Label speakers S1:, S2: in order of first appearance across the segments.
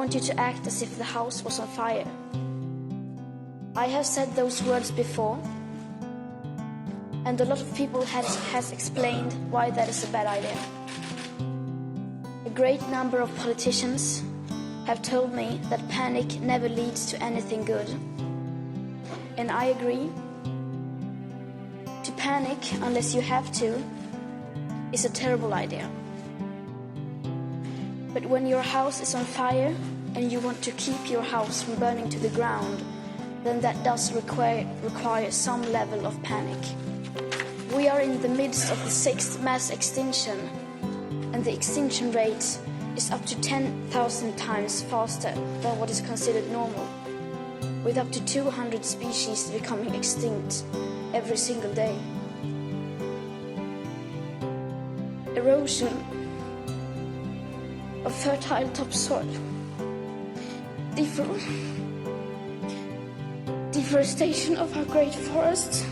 S1: want you to act as if the house was on fire. I have said those words before, and a lot of people has explained why that is a bad idea. A great number of politicians have told me that panic never leads to anything good. And I agree. To panic unless you have to is a terrible idea. But when your house is on fire and you want to keep your house from burning to the ground, then that does require some level of panic. We are in the midst of the 6th mass extinction, and the extinction rate is up to 10,000 times faster than what is considered normal, with up to 200 species becoming extinct every single day. Erosion of fertile topsoil, deforestation of our great forests,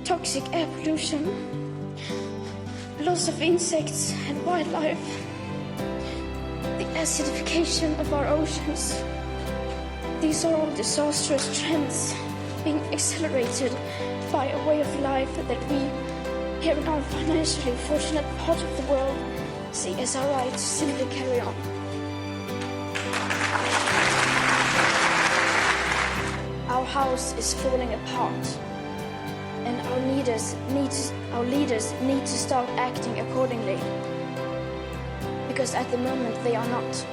S1: toxic air pollution, loss of insects and wildlife, the acidification of our oceans. These are all disastrous trends being accelerated by a way of life that we here in our financially fortunate part of the world see as our right to simply carry on. Our house is falling apart, and our leaders need to start acting accordingly, because at the moment they are not.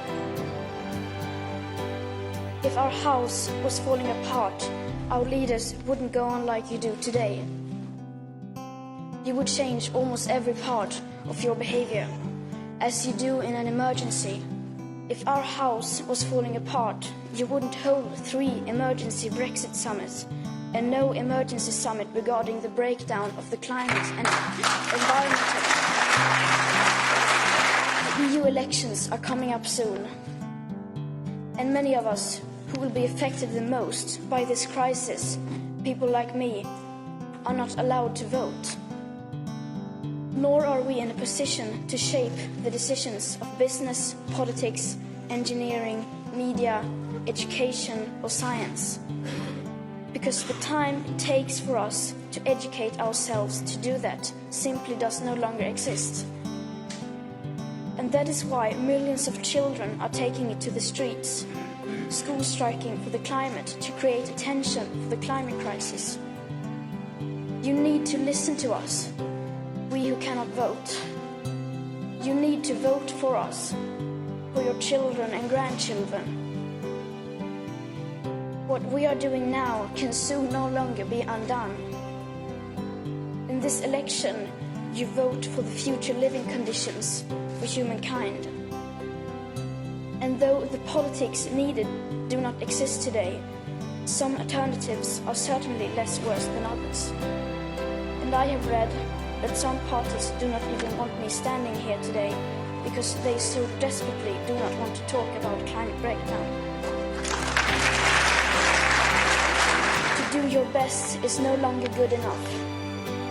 S1: If our house was falling apart, our leaders wouldn't go on like you do today. You would change almost every part of your behavior, as you do in an emergency. If our house was falling apart, you wouldn't hold 3 emergency Brexit summits and no emergency summit regarding the breakdown of the climate and environment. The EU elections are coming up soon, and many of us who will be affected the most by this crisis, people like me, are not allowed to vote. Nor are we in a position to shape the decisions of business, politics, engineering, media, education or science. Because the time it takes for us to educate ourselves to do that simply does no longer exist. And that is why millions of children are taking it to the streets, school striking for the climate to create attention for the climate crisis. You need to listen to us, we who cannot vote. You need to vote for us, for your children and grandchildren. What we are doing now can soon no longer be undone. In this election, you vote for the future living conditions for humankind. And though the politics needed do not exist today, some alternatives are certainly less worse than others. And I have read that some parties do not even want me standing here today because they so desperately do not want to talk about climate breakdown. To do your best is no longer good enough.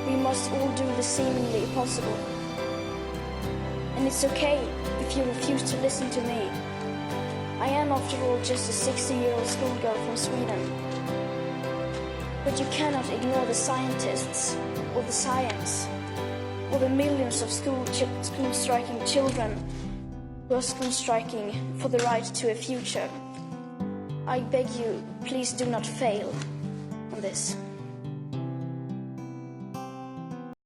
S1: We must all do the seemingly impossible. And it's okay if you refuse to listen to me. I am, after all, just a 60-year-old schoolgirl from Sweden. But you cannot ignore the scientists, or the science, or the millions of school-striking children who are school-striking for the right to a future. I beg you, please do not fail on this.